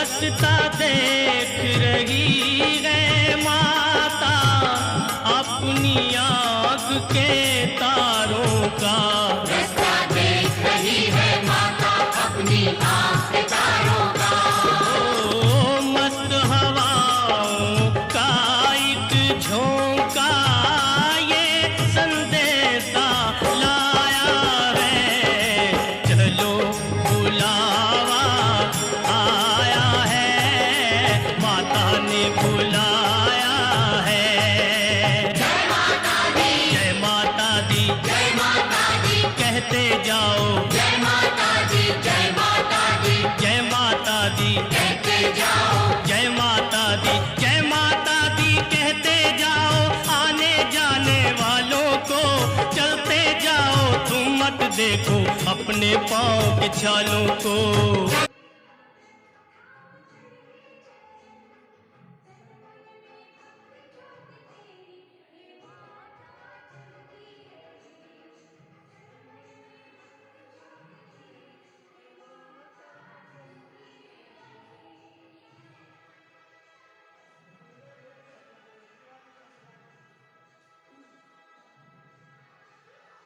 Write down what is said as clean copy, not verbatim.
रास्ता देख रही है माता अपनी आँख के तारों का। रास्ता देख रही है माता अपनी आँख के तारों का। ओ मस्त हवाओं का एक झोंका ये संदेशा लाया है, चलो बुलावा आया है, माता ने बुलाया है। जय माता दी, जय माता दी, जय माता दी, कहते जाओ जय माता दी, जय माता दी, जय माता दी, कहते जाओ जय माता दी, जय माता दी कहते जाओ। आने जाने वालों को चलते जाओ, तुम मत देखो अपने पाँव के छालों को।